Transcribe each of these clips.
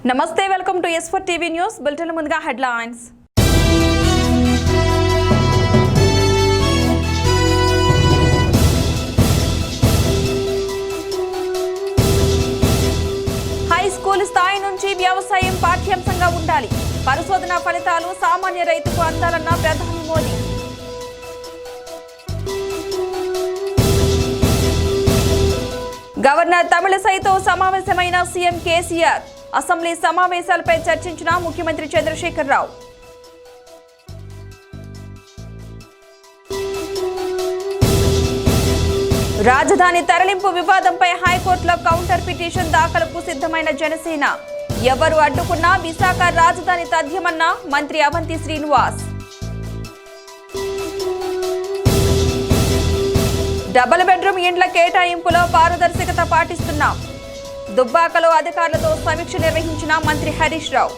నమస్తే, welcome to S4 TV news bulletin. ముందుగా headlines. High school స్థాయి నుంచి వ్యవసాయం పాఠ్యాంశంగా ఉండాలి. పరిశోధన ఫలితాలు సామాన్య రైతుకు అందాలన్న ప్రధాని మోదీ. గవర్నర్ తమిళసైతో సమావేశమైన సీఎం కేసీఆర్. అసెంబ్లీ సమావేశాలపై చర్చించిన ముఖ్యమంత్రి చంద్రశేఖర్ రావు. రాజధాని తరలింపు వివాదంపై హైకోర్టులో కౌంటర్ పిటిషన్ దాఖలుకు సిద్ధమైన జనసేన. ఎవరు అడ్డుకున్నా విశాఖ రాజధాని తథ్యమన్న మంత్రి అవంతి శ్రీనివాస్. డబుల్ బెడ్రూమ్ ఇండ్ల కేటాయింపులో పారదర్శకత పాటిస్తున్నాం. దుబ్బాకలో అధికారులతో సమీక్ష నిర్వహించిన మంత్రి హరీష్ రావు.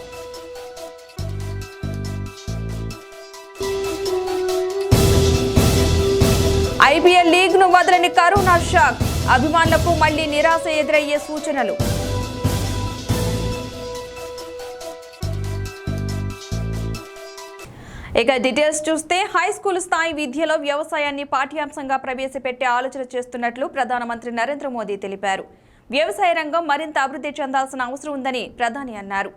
ఐపీఎల్ లీగ్ ను వదలని కరోనా షాక్. అభిమానులకు మళ్లీ నిరాశ ఎదురయ్యే సూచనలు. ఇక డీటెయిల్స్ చూస్తే హై స్కూల్ స్థాయి విద్యలో వ్యవసాయాన్ని పాఠ్యాంశంగా ప్రవేశపెట్టే ఆలోచన చేస్తున్నట్లు ప్రధానమంత్రి నరేంద్ర మోదీ తెలిపారు. వ్యవసాయ రంగం మరింత అభివృద్ధి చెందాల్సిన అవసరం ఉందని ప్రధాని అన్నారు.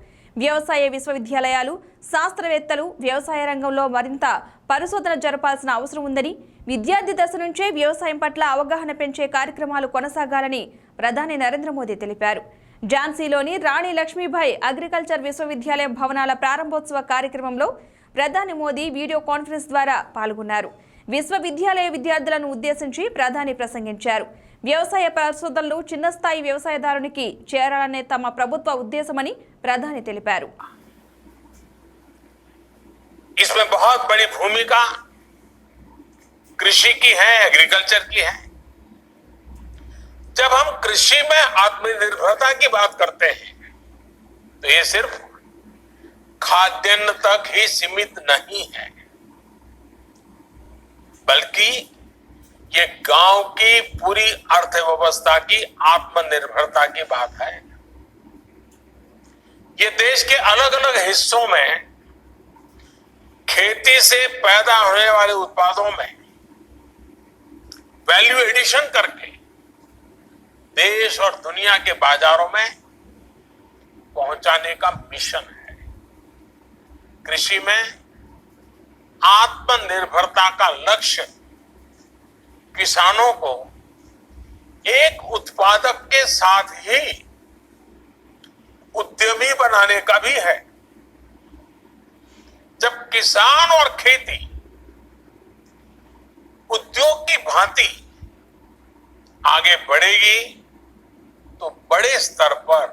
వ్యవసాయ విశ్వవిద్యాలయాలు, శాస్త్రవేత్తలు వ్యవసాయ రంగంలో మరింత పరిశోధన జరపాల్సిన అవసరం ఉందని, విద్యార్థి దశ నుంచే వ్యవసాయం పట్ల అవగాహన పెంచే కార్యక్రమాలు కొనసాగాలని ప్రధాని నరేంద్ర మోదీ తెలిపారు. ఝాన్సీలోని రాణి లక్ష్మీబాయి అగ్రికల్చర్ విశ్వవిద్యాలయం భవనాల ప్రారంభోత్సవ కార్యక్రమంలో ప్రధాని మోదీ వీడియో కాన్ఫరెన్స్ ద్వారా పాల్గొన్నారు. విశ్వవిద్యాలయ విద్యార్థులను ఉద్దేశించి ప్రధాని ప్రసంగించారు. వ్యవసాయ పరిశోధనలు చిన్న స్థాయి వ్యవసాయదారునికి చేరాలనే తమ ప్రభుత్వ ఉద్దేశమని ప్రధాని తెలిపారు. इसमें बहुत बड़ी भूमिका कृषि की है, एग्रीकल्चर की है. जब हम कृषि में आत्मनिर्भरता की बात करते हैं तो ये सिर्फ खाद्यान्न तक ही सीमित नहीं है, बल्कि ये गांव की पूरी अर्थव्यवस्था की आत्मनिर्भरता की बात है. ये देश के अलग अलग हिस्सों में खेती से पैदा होने वाले उत्पादों में वैल्यू एडिशन करके देश और दुनिया के बाजारों में पहुंचाने का मिशन है. कृषि में आत्मनिर्भरता का लक्ष्य किसानों को एक उत्पादक के साथ ही उद्यमी बनाने का भी है. जब किसान और खेती उद्योग की भांति आगे बढ़ेगी तो बड़े स्तर पर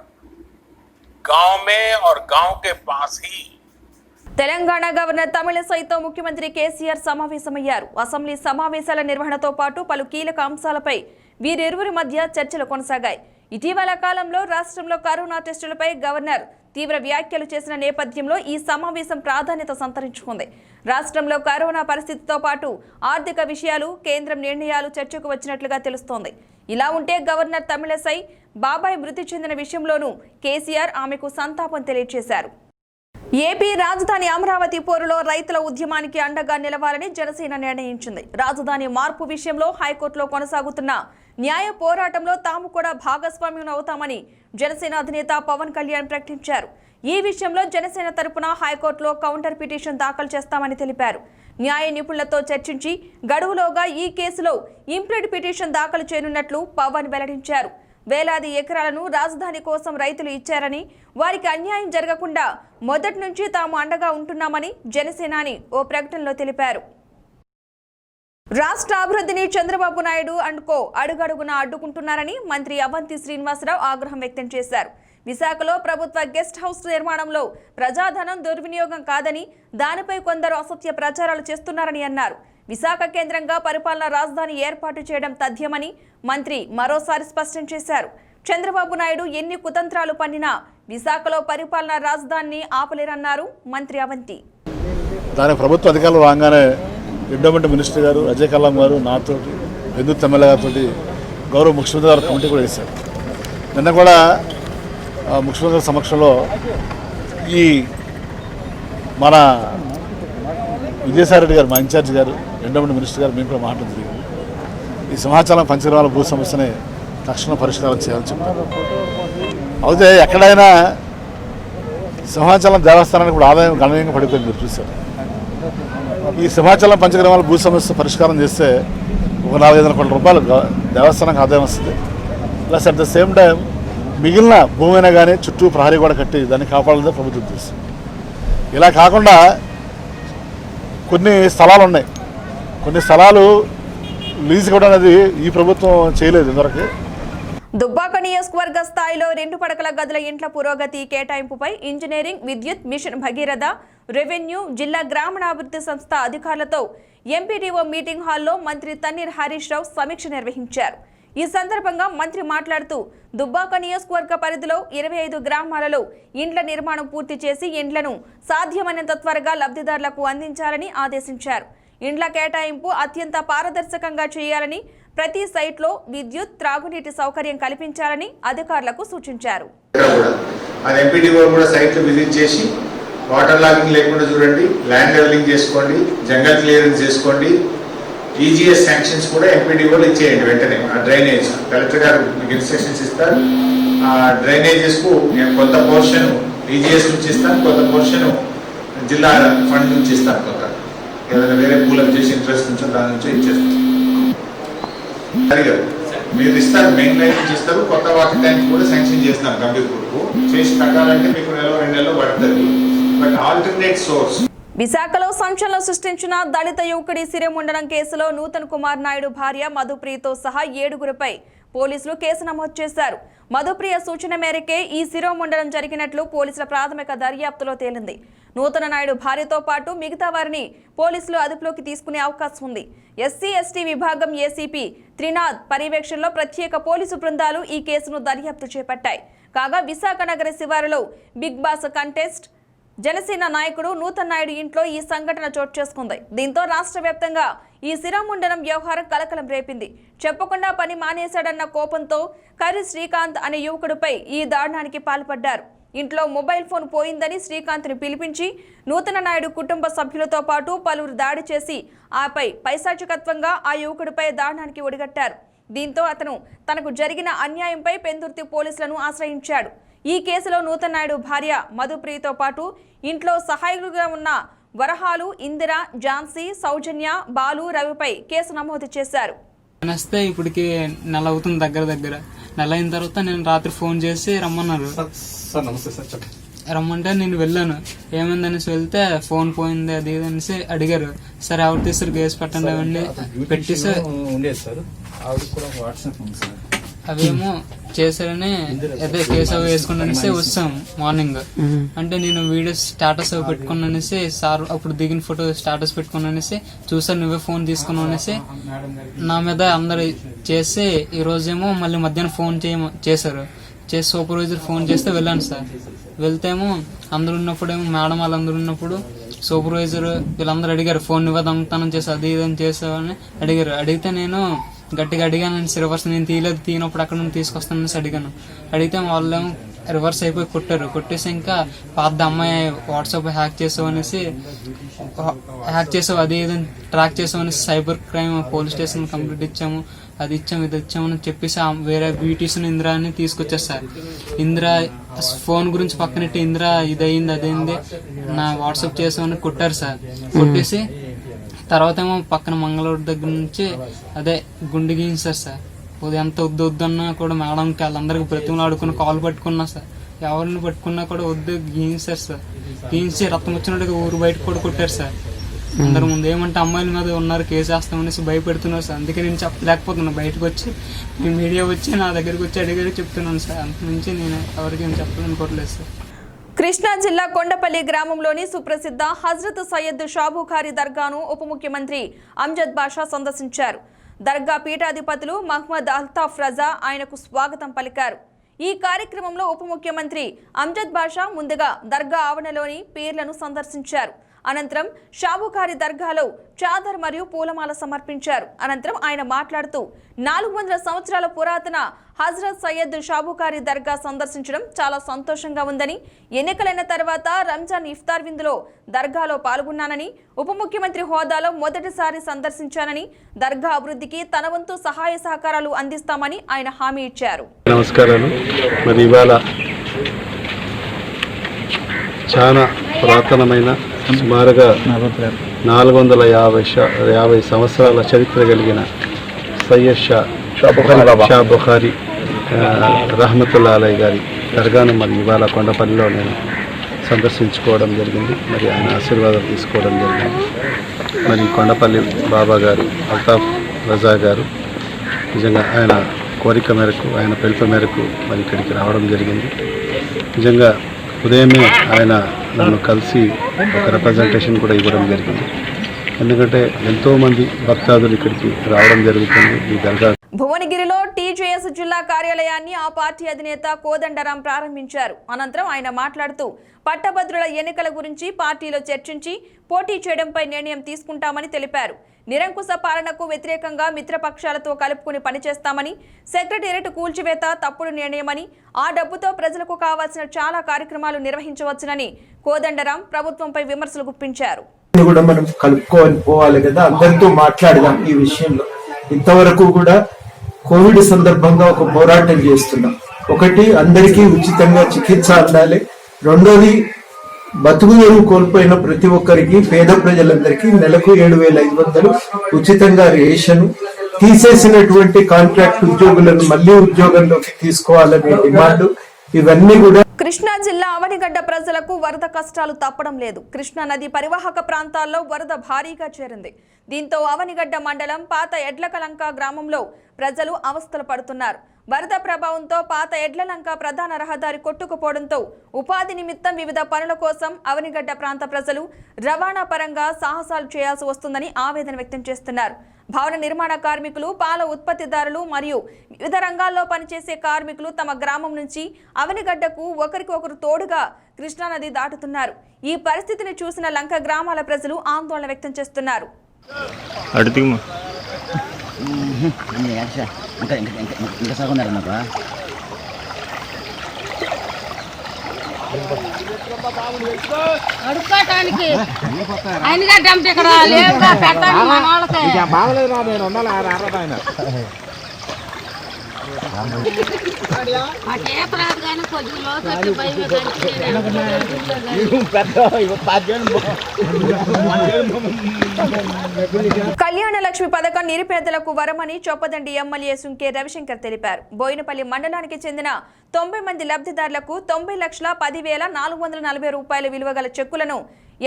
गांव में और गांव के पास ही. తెలంగాణ గవర్నర్ తమిళసైతో ముఖ్యమంత్రి కేసీఆర్ సమావేశమయ్యారు. అసెంబ్లీ సమావేశాల నిర్వహణతో పాటు పలు కీలక అంశాలపై వీరిరువురి మధ్య చర్చలు కొనసాగాయి. ఇటీవల కాలంలో రాష్ట్రంలో కరోనా టెస్టులపై గవర్నర్ తీవ్ర వ్యాఖ్యలు చేసిన నేపథ్యంలో ఈ సమావేశం ప్రాధాన్యత సంతరించుకుంది. రాష్ట్రంలో కరోనా పరిస్థితితో పాటు ఆర్థిక విషయాలు, కేంద్రం నిర్ణయాలు చర్చకు వచ్చినట్లుగా తెలుస్తోంది. ఇలా ఉంటే గవర్నర్ తమిళసై బాబాయ్ మృతి చెందిన విషయంలోనూ కేసీఆర్ ఆమెకు సంతాపం తెలియజేశారు. ఏపీ రాజధాని అమరావతి పోరులో రైతుల ఉద్యమానికి అండగా నిలవాలని జనసేన నిర్ణయించింది. రాజధాని మార్పు విషయంలో హైకోర్టులో కొనసాగుతున్న న్యాయ పోరాటంలో తాము కూడా భాగస్వామ్యం అవుతామని జనసేన అధినేత పవన్ కళ్యాణ్ ప్రకటించారు. ఈ విషయంలో జనసేన తరపున హైకోర్టులో కౌంటర్ పిటిషన్ దాఖలు చేస్తామని తెలిపారు. న్యాయ నిపుణులతో చర్చించి గడువులోగా ఈ కేసులో ఇంప్లీడ్ పిటిషన్ దాఖలు చేయనున్నట్లు పవన్ వెల్లడించారు. వేలాది ఎకరాలను రాజధాని కోసం రైతులు ఇచ్చారని, వారికి అన్యాయం జరగకుండా మొదటి నుంచి తాము అండగా ఉంటున్నామని జనసేనాని ఓ ప్రకటనలో తెలిపారు. రాష్ట్ర అభివృద్ధిని చంద్రబాబు నాయుడు అండ్కో అడుగడుగునా అడ్డుకుంటున్నారని మంత్రి అవంతి శ్రీనివాసరావు ఆగ్రహం వ్యక్తం చేశారు. విశాఖలో ప్రభుత్వ గెస్ట్ హౌస్ నిర్మాణంలో ప్రజాధనం దుర్వినియోగం కాదని, దానిపై కొందరు అసత్య ప్రచారాలు చేస్తున్నారని అన్నారు. విశాఖ కేంద్రంగా పరిపాలనా రాజధాని ఏర్పాటు చేయడం తథ్యమని మంత్రి మరోసారి స్పష్టం చేశారు. చంద్రబాబు నాయుడు ఎన్ని కుతంత్రాలు పన్నినా విశాఖలో పరిపాలనా రాజధానిని ఆపలేరన్నారు మంత్రి అవంతి. దాని ప్రభుత్వ అధికారులు రాగానే ఎండోమెంట్ మినిస్టర్ గారు అజయ్ కల్లాం గారు నాతో విద్యుత్ ఎమ్మెల్యే గారితో గౌరవ ముఖ్యమంత్రి గారు కమిటీ కూడా వేశారు. నిన్న కూడా ముఖ్యమంత్రి గారి సమక్షంలో ఈ మన విజయసాయి రెడ్డి గారు, మా ఇన్ఛార్జి గారు, ఎండోమెంట్ మినిస్టర్ గారు మేము కూడా మాట్లాడడం జరిగింది. ఈ సింహాచలం పంచగ్రామాల భూ సమస్యని తక్షణ పరిష్కారం చేయాలని చెప్పారు. అయితే ఎక్కడైనా సింహాచలం దేవస్థానానికి ఇప్పుడు ఆదాయం గణనీయంగా పడిపోయింది, మీరు చూశారు. ఈ సింహాచలం పంచగ్రామాల భూ సమస్య పరిష్కారం చేస్తే ఒక 400 కోట్ల రూపాయలు దేవస్థానానికి ఆదాయం వస్తుంది. Plus at the same time మిగిలిన భూమి అయినా కానీ చుట్టూ ప్రహరీ కూడా కట్టి దాన్ని కాపాడాలని ప్రభుత్వం ఉద్దేశం. ఇలా కాకుండా కొన్ని స్థలాలు ఉన్నాయి, కొన్ని స్థలాలు లీజు కూడా అనేది ఈ ప్రభుత్వం చేయలేదు ఇంతవరకు. దుబ్బాక నియోజకవర్గ స్థాయిలో 2 పడకల గదుల ఇంట్ల పురోగతి కేటాయింపుపై ఇంజనీరింగ్, విద్యుత్, మిషన్ భగీరథ, రెవెన్యూ, జిల్లా గ్రామీణాభివృద్ధి సంస్థ అధికారులతో ఎంపీడీఓ మీటింగ్ హాల్లో మంత్రి తన్నీర్ హరీష్ రావు సమీక్ష నిర్వహించారు. ఈ సందర్భంగా మంత్రి మాట్లాడుతూ దుబ్బాక నియోజకవర్గ పరిధిలో 25 గ్రామాలలో ఇండ్ల నిర్మాణం పూర్తి చేసి ఇండ్లను సాధ్యమైనంత త్వరగా లబ్ధిదారులకు అందించాలని ఆదేశించారు. ఇండ్ల కేటాయింపు అత్యంత పారదర్శకంగా చేయాలని, ప్రతి సైట్లో విద్యుత్, త్రాగునీటి సౌకర్యం కల్పించాలని అధికారులకు సూచించారు. వాటర్ లాగింగ్ లేకుండా చూడండి, ల్యాండ్ లెవెలింగ్ చేసుకోండి, జంగల్ క్లియరెన్స్ చేసుకోండి, ఈజీఎస్ శాంక్షన్స్ కూడా ఎంపీడీఓలు ఇచ్చేయండి వెంటనే. ఆ డ్రైనేజ్ కలెక్టర్ గారు మీకు ఇన్స్ట్రక్షన్స్ ఇస్తారు. ఆ డ్రైనేజెస్కు నేను కొంత పోర్షన్ ఈజీఎస్ నుంచి ఇస్తాను, కొంత పోర్షన్ జిల్లా ఫండ్ నుంచి ఇస్తాను, కొంత ఏదైనా వేరే పూలకు చేసి ఇంట్రెస్ట్ నుంచో దాని నుంచో ఇచ్చేస్తాను. మీరు ఇస్తారు, మెయిన్ లైన్ నుంచి ఇస్తారు. కొత్త వాటర్ ట్యాంక్ కూడా శాంక్షన్ చేస్తాను గంభీర్పూర్కు. చేసి కట్టాలంటే మీకు 1-2 నెలలు పడుతుంది. But alternate source. విశాఖలో సంచలనం సృష్టించిన దళిత యువకుడి సిరిముండనం కేసులో నూతన్ కుమార్ నాయుడు భార్య మధుప్రియతో సహా 7గురిపై పోలీసులు కేసు నమోదు చేశారు. మధుప్రియ సూచన మేరకే ఈ శిరోముండనం జరిగినట్లు పోలీసుల ప్రాథమిక దర్యాప్తులో తేలింది. నూతన నాయుడు భార్యతో పాటు మిగతా వారిని పోలీసులు అదుపులోకి తీసుకునే అవకాశం ఉంది. ఎస్సీ/ఎస్టీ విభాగం ఏసీపీ త్రినాథ్ పర్యవేక్షణలో ప్రత్యేక పోలీసు బృందాలు ఈ కేసును దర్యాప్తు చేపట్టాయి. కాగా విశాఖ నగర శివారులో బిగ్ బాస్ కంటెస్ట్ జనసేన నాయకుడు నూతన్ నాయుడు ఇంట్లో ఈ సంఘటన చోటు చేసుకుంది. దీంతో రాష్ట్ర వ్యాప్తంగా ఈ శిరోముండనం వ్యవహారం కలకలం రేపింది. చెప్పకుండా పని మానేశాడన్న కోపంతో కర్రి శ్రీకాంత్ అనే యువకుడిపై ఈ దారుణానికి పాల్పడ్డారు. ఇంట్లో మొబైల్ ఫోన్ పోయిందని శ్రీకాంత్ని పిలిపించి నూతన నాయుడు కుటుంబ సభ్యులతో పాటు పలువురు దాడి చేసి ఆపై పైశాచికత్వంగా ఆ యువకుడిపై దారుణానికి ఒడిగట్టారు. దీంతో అతను తనకు జరిగిన అన్యాయంపై పెందుర్తి పోలీసులను ఆశ్రయించాడు. ఈ కేసులో నూతన్ నాయుడు భార్య మధుప్రియతో పాటు ఇంట్లో సహాయకులుగా ఉన్న వరహాలు, ఇందిర, ఝాన్సీ, సౌజన్య, బాలు, రవిపై కేసు నమోదు చేశారు. వస్తే ఇప్పటికి నెల అవుతుంది, దగ్గర నెల అయిన తర్వాత నేను రాత్రి ఫోన్ చేసి రమ్మన్నారు. రమ్మంటే నేను వెళ్ళాను. ఏమైందనేసి వెళ్తే ఫోన్ పోయింది అది ఇది అనేసి అడిగారు. సరే ఎవరు తీసారు కేసు పెట్టండి అవండి పెట్టేసి అవేమో చేశారని అదే కేసు అవి వేసుకున్నానేసి వచ్చాం మార్నింగ్. అంటే నేను వీడియో స్టేటస్ అవి పెట్టుకున్నానేసి సార్ అప్పుడు దిగిన ఫోటో స్టేటస్ పెట్టుకున్నానేసి చూసారు నువ్వే ఫోన్ తీసుకున్నావు అనేసి నా మీద అందరు చేసి ఈ రోజేమో మళ్ళీ మధ్యాహ్నం ఫోన్ చేశారు. చేసి సూపర్వైజర్ ఫోన్ చేస్తే వెళ్ళాను సార్. వెళ్తేమో అందరు ఉన్నప్పుడేమో మేడం వాళ్ళందరూ ఉన్నప్పుడు సూపర్వైజర్ వీళ్ళందరూ అడిగారు ఫోన్ నువ్వే దొంగతనం చేసావు అది ఇదని చేసావని అడిగారు. అడిగితే నేను గట్టిగా అడిగాను, రివర్స్ నేను తీయనప్పుడు అక్కడ నుండి తీసుకొస్తానని అడిగాను. అడిగితే వాళ్ళేమో రివర్స్ అయిపోయి కొట్టారు. కొట్టేసి ఇంకా పాత అమ్మాయి వాట్సాప్ హ్యాక్ చేసావు అది ఏదైనా ట్రాక్ చేసావు అనేసి cyber crime police station complete ఇచ్చాము, అది ఇచ్చాము ఇది ఇచ్చామని చెప్పేసి వేరే బ్యూటీషన్ ఇందిరా అని తీసుకొచ్చేసారు. ఇందిరా ఫోన్ గురించి పక్కనెట్టి ఇందిరా ఇదయింది అదైంది నా వాట్సాప్ చేసామని కొట్టారు సార్. కొట్టేసి తర్వాత ఏమో పక్కన మంగళూరు దగ్గర నుంచి అదే గుండె గీయించారు సార్. ఎంత వద్దన్నా కూడా మేడంకి వాళ్ళందరికీ బ్రతిమలు ఆడుకుని కాలు పట్టుకున్నా సార్. ఎవరిని పట్టుకున్నా కూడా వద్దు గీయించారు సార్. గీయించి రక్తం వచ్చినట్టుగా ఊరు బయటకు కూడా కొట్టారు సార్. అందరి ముందు ఏమంటే అమ్మాయిల మీద ఉన్నారు కేసు వేస్తామనేసి భయపెడుతున్నారు సార్. అందుకే నేను చెప్పలేకపోతున్నాను. బయటకు వచ్చి మీ మీడియా వచ్చి నా దగ్గరికి వచ్చి అడిగారు చెప్తున్నాను సార్. అంత నుంచి నేను ఎవరికి ఏం చెప్పాలనుకోవట్లేదు సార్. కృష్ణా జిల్లా కొండపల్లి గ్రామంలోని సుప్రసిద్ధ హజ్రత్ సయ్యద్ షాబుఖారీ దర్గాను ఉప ముఖ్యమంత్రి అంజద్ బాషా సందర్శించారు. దర్గా పీఠాధిపతులు మహ్మద్ అల్తాఫ్ రజా ఆయనకు స్వాగతం పలికారు. ఈ కార్యక్రమంలో ఉప ముఖ్యమంత్రి అంజద్ బాషా ముందుగా దర్గా ఆవరణలోని పీర్లను సందర్శించారు. అనంతరం షాబుఖారి దర్గాలో చాదర్ మరియు పూలమాల సమర్పించారు. అనంతరం ఆయన మాట్లాడుతూ 400 సంవత్సరాల పురాతన హజరత్ సయ్యద్ షాబుఖారి దర్గా సందర్శించడం చాలా సంతోషంగా ఉందని, ఎన్నికలైన తర్వాత రంజాన్ ఇఫ్తార్ విందులో దర్గాలో పాల్గొన్నానని, ఉప ముఖ్యమంత్రి హోదాలో మొదటిసారి సందర్శించానని, దర్గా అభివృద్ధికి తన వంతు సహాయ సహకారాలు అందిస్తామని ఆయన హామీ ఇచ్చారు. నమస్కారాలు. మరి ఇవాళ చాలా పురాతనమైన సుమారుగా 450 సంవత్సరాల చరిత్ర కలిగిన సయ్యద్ షా బుఖారీ రహమతుల్లా అలై గారి దర్గాను మరి ఇవాళ కొండపల్లిలో నేను సందర్శించుకోవడం జరిగింది. మరి ఆయన ఆశీర్వాదం తీసుకోవడం జరిగింది. మరి కొండపల్లి బాబా గారు అల్తాఫ్ రజా గారు నిజంగా ఆయన కోరిక మేరకు, ఆయన పిలుపు మేరకు మరి ఇక్కడికి రావడం జరిగింది. నిజంగా ఉదయమే ఆయన నన్ను కలిసి ఒక రిప్రజెంటేషన్ కూడా ఇవ్వడం జరిగింది. ఎందుకంటే ఎంతోమంది భక్తాదులు ఇక్కడికి రావడం జరుగుతుంది ఈ దర్గా. భువనగిరిలో టీజేఎస్ జిల్లా కార్యాలయాన్ని ఆ పార్టీ అధినేత కోదండరాం ప్రారంభించారు. అనంతరం ఆయన మాట్లాడుతూ పట్టభద్రుల ఎన్నికల గురించి పార్టీలో చర్చించి పోటీ చేయడంపై నిర్ణయం తీసుకుంటామని తెలిపారు. నిరంకుశ పాలనకు వ్యతిరేకంగా మిత్రపక్షాలతో కలుపుకుని పనిచేస్తామని, సెక్రటేరియట్ కూల్చివేత తప్పుడు నిర్ణయమని, ఆ డబ్బుతో ప్రజలకు కావాల్సిన చాలా కార్యక్రమాలు నిర్వహించవచ్చునని కోదండరాం ప్రభుత్వంపై విమర్శలు గుప్పించారు. కూడా మనం కలుపుకోవాలి పోవాలి కదా, అందరితో మాట్లాడదాం ఈ విషయంలో. ఇంతవరకు కూడా కోవిడ్ సందర్భంగా ఒక పోరాటం చేస్తున్నాం. ఒకటి, అందరికీ ఉచితంగా చికిత్స అందాలి. రెండోది, బతుకు తెరువు కోల్పోయిన ప్రతి ఒక్కరికి, పేద ప్రజలందరికీ నెలకు 7,500 ఉచితంగా రేషన్, తీసేసినటువంటి కాంట్రాక్ట్ ఉద్యోగులను మళ్లీ ఉద్యోగంలోకి తీసుకోవాలనే డిమాండ్, ఇవన్నీ కూడా. కృష్ణా జిల్లా అవనిగడ్డ ప్రజలకు వరద కష్టాలు తప్పడం లేదు. కృష్ణా నది పరివాహక ప్రాంతాల్లో వరద భారీగా చేరింది. దీంతో అవనిగడ్డ మండలం పాత ఎడ్లకలంక గ్రామంలో ప్రజలు అవస్థలు పడుతున్నారు. వరద ప్రభావంతో పాత ఎడ్లలంక ప్రధాన రహదారి కొట్టుకుపోవడంతో ఉపాధి నిమిత్తం వివిధ పనుల కోసం అవనిగడ్డ ప్రాంత ప్రజలు రవాణా పరంగా సాహసాలు చేయాల్సి వస్తుందని ఆవేదన వ్యక్తం చేస్తున్నారు. భవన నిర్మాణ కార్మికులు, పాల ఉత్పత్తిదారులు మరియు వివిధ రంగాల్లో పనిచేసే కార్మికులు తమ గ్రామం నుంచి అవనిగడ్డకు ఒకరికొకరు తోడుగా కృష్ణానది దాటుతున్నారు. ఈ పరిస్థితిని చూసిన లంక గ్రామాల ప్రజలు ఆందోళన వ్యక్తం చేస్తున్నారు. అడుక్కోటానికి ఆయనగడ్డ ఇక్కడ లేవుగా పెట్టాలి మన వాళ్ళకి బాగలేదు రా, నేను ఉండాలి ఆయన మాకేపరాదు కానీ కొద్దిలో కళ్యాణ లక్ష్మి పథకం నిరుపేదలకు వరమని చొప్పదండి ఎమ్మెల్యే సుంకే రవిశంకర్ తెలిపారు. బోయినపల్లి మండలానికి చెందిన 90 మంది లబ్ధిదారులకు 90,10,440 రూపాయల విలువ గల చెక్కులను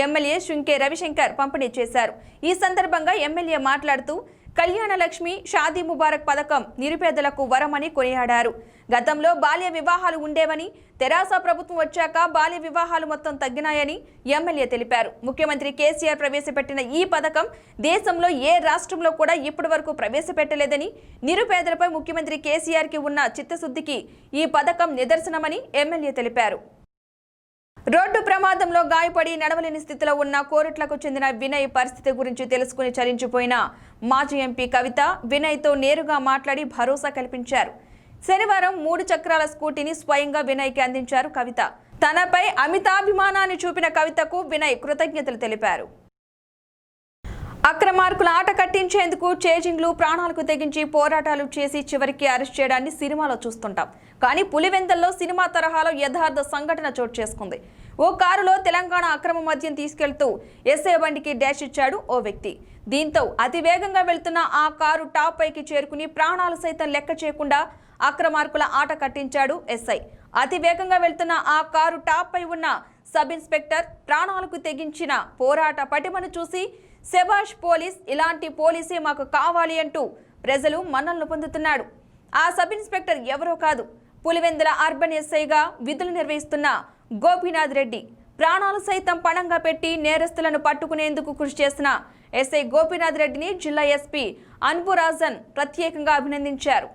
ఎమ్మెల్యే సుంకే రవిశంకర్ పంపిణీ చేశారు. ఈ సందర్భంగా ఎమ్మెల్యే మాట్లాడుతూ కళ్యాణ లక్ష్మి, షాదీ ముబారక్ పథకం నిరుపేదలకు వరమని కొనియాడారు. గతంలో బాల్య వివాహాలు ఉండేవని, తెరాస ప్రభుత్వం వచ్చాక బాల్య వివాహాలు మొత్తం తగ్గినాయని ఎమ్మెల్యే తెలిపారు. ముఖ్యమంత్రి కేసీఆర్ ప్రవేశపెట్టిన ఈ పథకం దేశంలో ఏ రాష్ట్రంలో కూడా ఇప్పటి వరకు ప్రవేశపెట్టలేదని, నిరుపేదలపై ముఖ్యమంత్రి కేసీఆర్కి ఉన్న చిత్తశుద్ధికి ఈ పథకం నిదర్శనమని ఎమ్మెల్యే తెలిపారు. రోడ్డు ప్రమాదంలో గాయపడి నడవలేని స్థితిలో ఉన్న కోరుట్లకు చెందిన వినయ్ పరిస్థితి గురించి తెలుసుకుని చలించిపోయిన మాజీ ఎంపీ కవిత వినయ్తో నేరుగా మాట్లాడి భరోసా కల్పించారు. శనివారం 3 చక్రాల స్కూటీని స్వయంగా వినయ్కి అందించారు కవిత. తనపై అమితాభిమానాన్ని చూపిన కవితకు వినయ్ కృతజ్ఞతలు తెలిపారు. అక్రమార్కుల ఆట కట్టించేందుకు చేజింగ్లు, ప్రాణాలకు తెగించి పోరాటాలు చేసి చివరికి అరెస్ట్ చేయడాన్ని సినిమాలో చూస్తుంటాం. కానీ పులివెందల్లో సినిమా తరహాలో యథార్థ సంఘటన చోటు చేసుకుంది. ఓ కారులో తెలంగాణ అక్రమ మద్యం తీసుకెళ్తూ ఎస్ఐ బండికి డాష్ ఇచ్చాడు ఓ వ్యక్తి. దీంతో అతి వేగంగా వెళ్తున్న ఆ కారు టాప్ పైకి చేరుకుని ప్రాణాలు సైతం లెక్క చేయకుండా అక్రమార్కుల ఆట కట్టించాడు ఎస్ఐ. అతి వేగంగా వెళ్తున్న ఆ కారు టాప్ పై ఉన్న సబ్ ఇన్స్పెక్టర్ ప్రాణాలకు తెగించిన పోరాట పటిమను చూసి శభాష్ పోలీస్, ఇలాంటి పోలీసే మాకు కావాలి అంటూ ప్రజలు మన్ననలు పొందుతున్నాడు. ఆ సబ్ ఇన్స్పెక్టర్ ఎవరో కాదు, పులివెందుల అర్బన్ ఎస్ఐగా విధులు నిర్వహిస్తున్న గోపీనాథ్ రెడ్డి. ప్రాణాలు సైతం పణంగా పెట్టి నేరస్తులను పట్టుకునేందుకు కృషి చేసిన ఎస్ఐ గోపీనాథ్ రెడ్డిని జిల్లా ఎస్పీ అన్బురాజన్ ప్రత్యేకంగా అభినందించారు.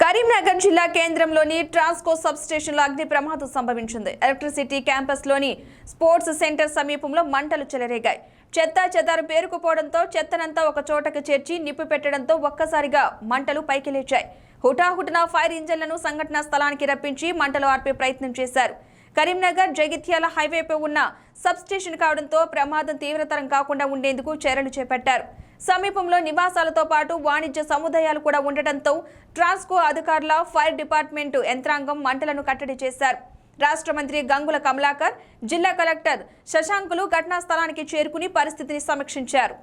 కరీంనగర్ జిల్లా కేంద్రంలోని ట్రాన్స్కో సబ్ స్టేషన్లో అగ్ని ప్రమాదం సంభవించింది. ఎలక్ట్రిసిటీ క్యాంపస్లోని స్పోర్ట్స్ సెంటర్ సమీపంలో మంటలు చెలరేగాయి. చెదారం పేరుకుపోవడంతో చెత్తనంతా ఒక చోటకు చేర్చి నిప్పు పెట్టడంతో ఒక్కసారిగా మంటలు పైకి లేచాయి. హుటాహుటిన ఫైర్ ఇంజన్లను సంఘటనా స్థలానికి రప్పించి మంటలు ఆర్పే ప్రయత్నం చేశారు. కరీంనగర్ జగిత్యాల హైవేపై ఉన్న సబ్ స్టేషన్ కావడంతో ప్రమాదం తీవ్రతరం కాకుండా ఉండేందుకు చర్యలు చేపట్టారు. సమీపంలో నివాసాలతో పాటు వాణిజ్య సముదాయాలు కూడా ఉండటంతో ట్రాన్స్కో అధికారుల ఫైర్ డిపార్ట్మెంట్ యంత్రాంగం మంటలను కట్టడి చేశారు. రాష్ట్ర మంత్రి గంగుల కమలాకర్, జిల్లా కలెక్టర్ శశాంకులు ఘటనా స్థలానికి చేరుకుని పరిస్థితిని సమీక్షించారు.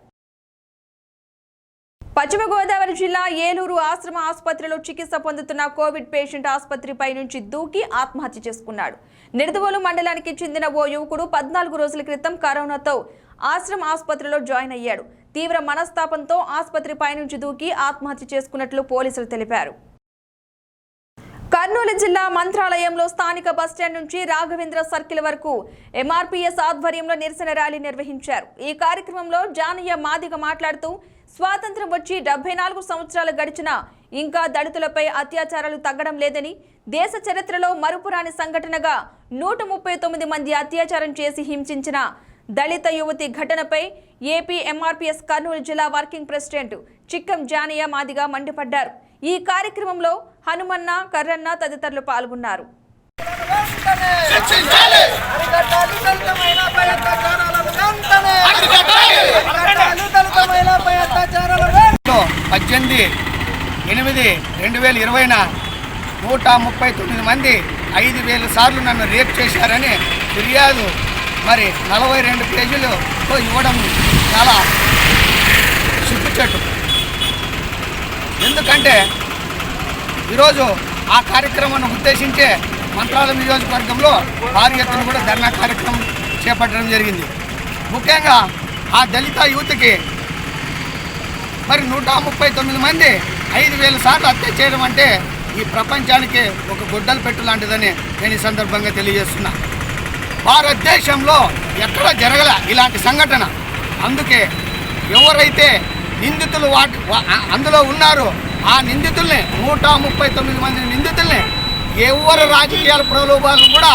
పశ్చిమ గోదావరి జిల్లా ఏలూరు ఆశ్రమ ఆసుపత్రిలో చికిత్స పొందుతున్న కోవిడ్ పేషెంట్ ఆసుపత్రిపై నుంచి దూకి ఆత్మహత్య చేసుకున్నాడు. నిడదవోలు మండలానికి చెందిన ఓ యువకుడు 14 రోజుల క్రితం కరోనాతో ఆశ్రమ ఆసుపత్రిలో జాయిన్ అయ్యాడు. తీవ్ర మనస్తాపంతో ఆసుపత్రిపై నుంచి దూకి ఆత్మహత్య చేసుకున్నట్లు పోలీసులు తెలిపారు. కర్నూలు జిల్లా మంత్రాలయంలో స్థానిక బస్టాండ్ నుంచి రాఘవేంద్ర సర్కిల్ వరకు ఎంఆర్పీఎస్ ఆధ్వర్యంలో నిరసన ర్యాలీ నిర్వహించారు. ఈ కార్యక్రమంలో జానయ్య మాదిగ మాట్లాడుతూ స్వాతంత్ర్యం వచ్చి 74 సంవత్సరాలు గడిచినా ఇంకా దళితులపై అత్యాచారాలు తగ్గడం లేదని, దేశ చరిత్రలో మరుపురాని సంఘటనగా 139 మంది అత్యాచారం చేసి హింసించిన దళిత యువతి ఘటనపై ఏపీ ఎంఆర్పీఎస్ కర్నూలు జిల్లా వర్కింగ్ ప్రెసిడెంట్ చిక్కం జానయ్య మాదిగ మండిపడ్డారు. ఈ కార్యక్రమంలో హనుమన్న, కర్రన్న తదితరులు పాల్గొన్నారు. 18/8/2020 139 మంది 5,000 సార్లు నన్ను రేప్ చేశారని ఫిర్యాదు 42 పేజీలతో ఇవ్వడం చాలా సిగ్గుచేటు. ఎందుకంటే ఈరోజు ఆ కార్యక్రమాన్ని ఉద్దేశించే మంత్రాలయం నియోజకవర్గంలో భారీ ఎత్తున కూడా ధర్నా కార్యక్రమం చేపట్టడం జరిగింది. ముఖ్యంగా ఆ దళిత యువతికి 139 మంది 5,000 సార్లు హత్య చేయడం అంటే ఈ ప్రపంచానికి ఒక గొడ్డలు పెట్టు లాంటిదని నేను ఈ సందర్భంగా తెలియజేస్తున్నా. భారతదేశంలో ఎక్కడ జరగల ఇలాంటి సంఘటన. అందుకే ఎవరైతే నిందితులు అందులో ఉన్నారో ఆ నిందితుల్ని 139 మంది నిందితుల్ని ఎవరు రాజకీయాల ప్రలోభాలు కూడా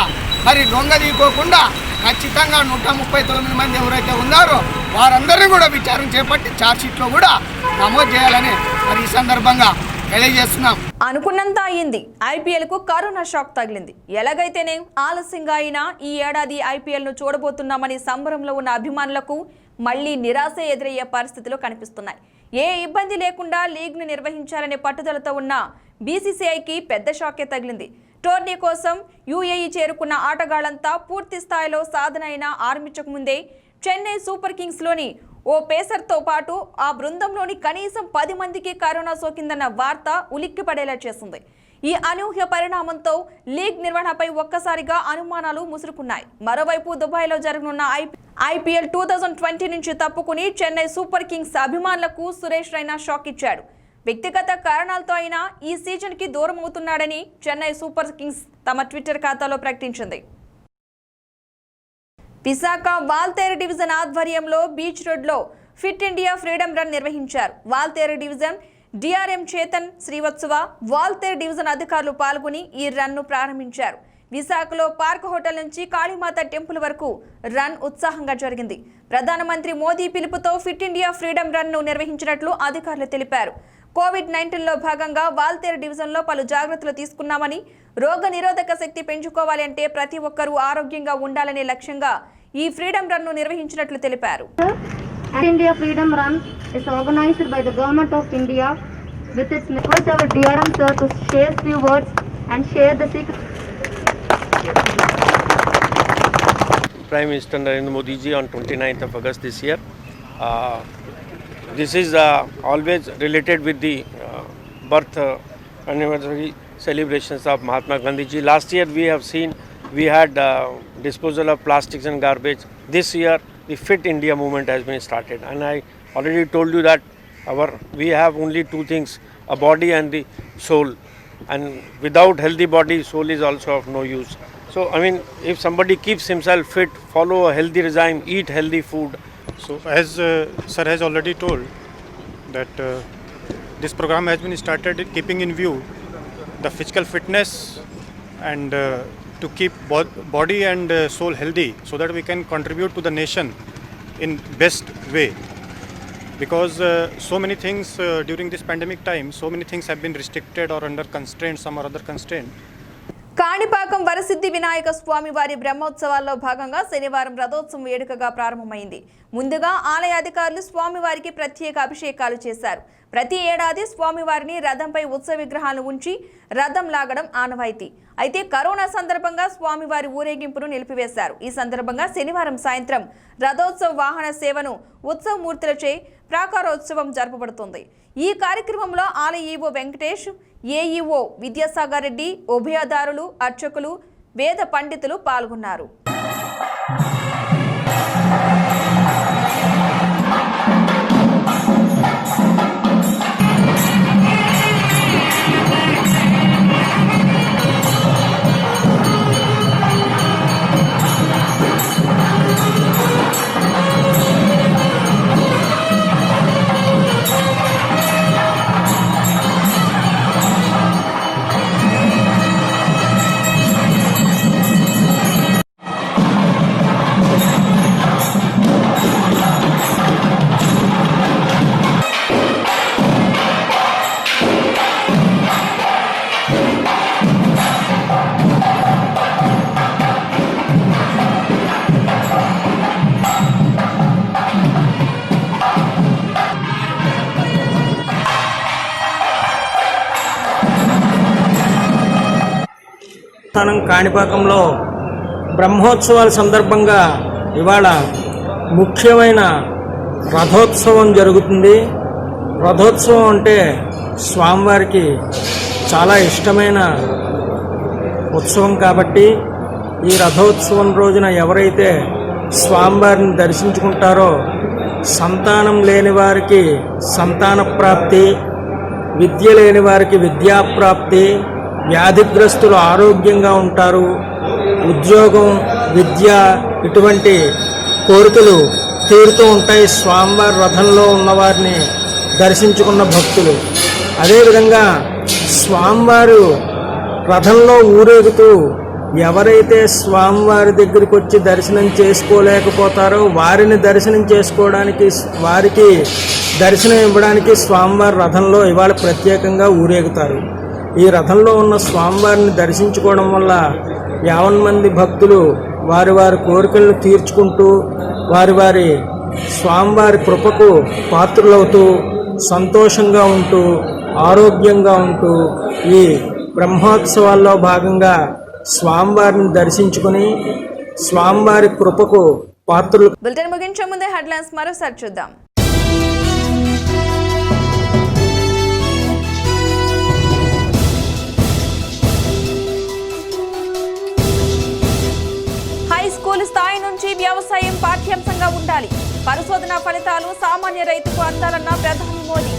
లొంగదీయకోకుండా ఖచ్చితంగా 139 మంది ఎవరైతే ఉన్నారో వారందరినీ కూడా విచారణ చేపట్టి ఛార్జ్షీట్లో కూడా నమోదు చేయాలని ఈ సందర్భంగా తెలియజేస్తున్నాం. అనుకున్నంత అయింది. ఐపీఎల్ కు కరోనా షాక్ తగిలింది. ఎలాగైతేనే ఆలస్యంగా అయినా ఈ ఏడాది ఐపీఎల్ ను చూడబోతున్నామని సంబరంలో ఉన్న అభిమానులకు మళ్లీ నిరాశ ఎదురయ్యే పరిస్థితులు కనిపిస్తున్నాయి. ఏ ఇబ్బంది లేకుండా లీగ్ ను నిర్వహించాలనే పట్టుదలతో ఉన్న బీసీసీఐకి పెద్ద షాకే తగిలింది. టోర్నీ కోసం యూఏఈ చేరుకున్న ఆటగాళ్లంతా పూర్తి స్థాయిలో సాధన అయినా ఆరంభించక ముందే చెన్నై సూపర్ కింగ్స్ లోని ఓ పేసర్తో పాటు ఆ బృందంలోని కనీసం 10 మందికి కరోనా సోకిందన్న వార్త ఉలిక్కిపడేలా చేసింది. ఈ అనూహ్య పరిణామంతో లీగ్ నిర్వహణపై ఒక్కసారిగా అనుమానాలు ముసురుకున్నాయి. మరోవైపు దుబాయ్లో జరగనున్న ఐపీఎల్ 2020 నుంచి తప్పుకుని చెన్నై సూపర్ కింగ్స్ అభిమానులకు సురేష్ రైనా షాక్ ఇచ్చాడు. వ్యక్తిగత కారణాలతో అయినా ఈ సీజన్కి దూరం అవుతున్నాడని చెన్నై సూపర్ కింగ్స్ తమ ట్విట్టర్ ఖాతాలో ప్రకటించింది. విశాఖ వాల్తేరు డివిజన్ ఆధ్వర్యంలో బీచ్ రోడ్లో ఫిట్ ఇండియా ఫ్రీడమ్ రన్ నిర్వహించారు. Waltair division DRM Chetan Srivastava, Waltair division అధికారులు పాల్గొని ఈ రన్ను ప్రారంభించారు. విశాఖలో పార్క్ హోటల్ నుంచి కాళీమాత టెంపుల్ వరకు రన్ ఉత్సాహంగా జరిగింది. ప్రధానమంత్రి మోదీ పిలుపుతో ఫిట్ ఇండియా ఫ్రీడమ్ రన్ను నిర్వహించినట్లు అధికారులు తెలిపారు. కోవిడ్-19లో భాగంగా వాల్తేరు డివిజన్లో పలు జాగ్రత్తలు తీసుకున్నామని, రోగ నిరోధక శక్తి పెంచుకోవాలి అంటే ప్రతి ఒక్కరూ ఆరోగ్యంగా ఉండాలనే లక్ష్యంగా ఈ ఫ్రీడమ్ రన్ను నిర్వహించినట్లు తెలిపారు. India Freedom Run is organized by the Government of India with its request our DRM sir to share few words and share the secret. Prime Minister Narendra Modi ji on 29th of August this year. This is always related with the birth anniversary celebrations of Mahatma Gandhi ji. Last year we had disposal of plastics and garbage. This year the Fit India movement has been started, and I already told you that we have only two things, a body and the soul, and without healthy body, soul is also of no use. So I mean, if somebody keeps himself fit, follow a healthy regime, eat healthy food. So as sir has already told that this program has been started keeping in view the physical fitness and to keep body and soul healthy, so that we can contribute to the nation in best way. Because so many things during this pandemic time, so many things have been restricted or under constraint, some or other constraint. Kanipakam Varasiddhi Vinayaka స్వామి వారి బ్రహ్మోత్సవాల్లో భాగంగా శనివారం రథోత్సవం వేడుకగా ప్రారంభమైంది. ముందుగా ఆలయ అధికారులు స్వామివారికి ప్రత్యేక అభిషేకాలు చేశారు. ప్రతి ఏడాది స్వామివారిని రథంపై ఉత్సవ విగ్రహాలను ఉంచి రథం లాగడం ఆనవాయితీ. అయితే కరోనా సందర్భంగా స్వామివారి ఊరేగింపును నిలిపివేశారు. ఈ సందర్భంగా శనివారం సాయంత్రం రథోత్సవ వాహన సేవను ఉత్సవమూర్తులచే ప్రాకారోత్సవం జరపబడుతుంది. ఈ కార్యక్రమంలో ఆలయ ఈవో వెంకటేష్, ఏఈఓ విద్యాసాగర్ రెడ్డి, ఉభయదారులు, అర్చకులు, వేద పండితులు పాల్గొన్నారు. కాణిపాకంలో బ్రహ్మోత్సవాల సందర్భంగా ఇవాళ ముఖ్యమైన రథోత్సవం జరుగుతుంది. రథోత్సవం అంటే స్వామివారికి చాలా ఇష్టమైన ఉత్సవం కాబట్టి ఈ రథోత్సవం రోజున ఎవరైతే స్వామివారిని దర్శించుకుంటారో సంతానం లేని వారికి సంతాన ప్రాప్తి, విద్య లేని వారికి విద్యాప్రాప్తి, వ్యాధిగ్రస్తులు ఆరోగ్యంగా ఉంటారు, ఉద్యోగం, విద్య ఇటువంటి కోరికలు తీరుతూ ఉంటాయి స్వామివారి రథంలో ఉన్నవారిని దర్శించుకున్న భక్తులు. అదేవిధంగా స్వామివారు రథంలో ఊరేగుతూ ఎవరైతే స్వామివారి దగ్గరికి వచ్చి దర్శనం చేసుకోలేకపోతారో వారిని దర్శనం చేసుకోవడానికి, వారికి దర్శనం ఇవ్వడానికి స్వామివారి రథంలో ఇవాళ ప్రత్యేకంగా ఊరేగుతారు. ఈ రథంలో ఉన్న స్వామివారిని దర్శించుకోవడం వల్ల 50 మంది భక్తులు వారి వారి కోరికలను తీర్చుకుంటూ వారి వారి స్వామివారి కృపకు పాత్రులవుతూ సంతోషంగా ఉంటూ ఆరోగ్యంగా ఉంటూ ఈ బ్రహ్మోత్సవాల్లో భాగంగా స్వామివారిని దర్శించుకుని స్వామివారి కృపకు పాత్రులు. బులెటిన్ ముగించే ముందే హెడ్లైన్స్ మరోసారి చూద్దాం. హైస్కూల్ స్థాయి నుంచి వ్యవసాయం పాఠ్యాంశంగా ఉండాలి. పరిశోధన ఫలితాలు సామాన్య రైతుకు అందాలన్న ప్రధాని మోదీ.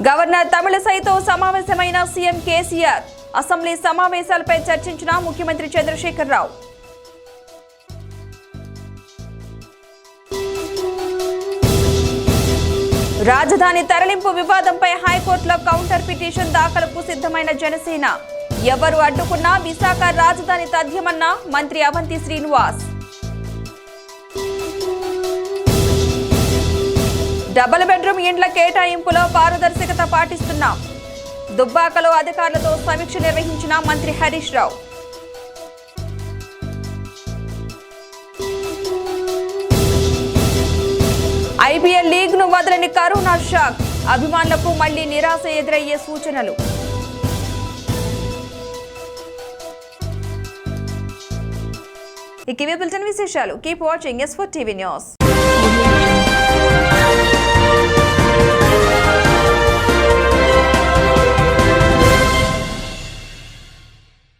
గవర్నర్ తమిళసైతో సమావేశమైన సీఎం కేసీఆర్. అసెంబ్లీ సమావేశాలపై చర్చించిన ముఖ్యమంత్రి చంద్రశేఖర్ రావు. రాజధాని తరలింపు వివాదంపై హైకోర్టులో కౌంటర్ పిటిషన్ దాఖలుకు సిద్ధమైన జనసేన. ఎవరు అడ్డుకున్నా విశాఖ రాజధాని తథ్యమన్న మంత్రి అవంతి శ్రీనివాస్. డబుల్ బెడ్రూమ్ ఇండ్ల కేటాయింపులో పారదర్శకత పాటిస్తున్నాం. దుబ్బాకలో అధికారులతో సమీక్ష నిర్వహించిన మంత్రి హరీష్ రావు. ఐపీఎల్ లీగ్ ను వదలని కరోనా షాక్. అభిమానులకు మళ్లీ నిరాశ ఎదురయ్యే సూచనలు. ఇక ఇవే బులెటిన్ విశేషాలు. Keep watching S4 TV news.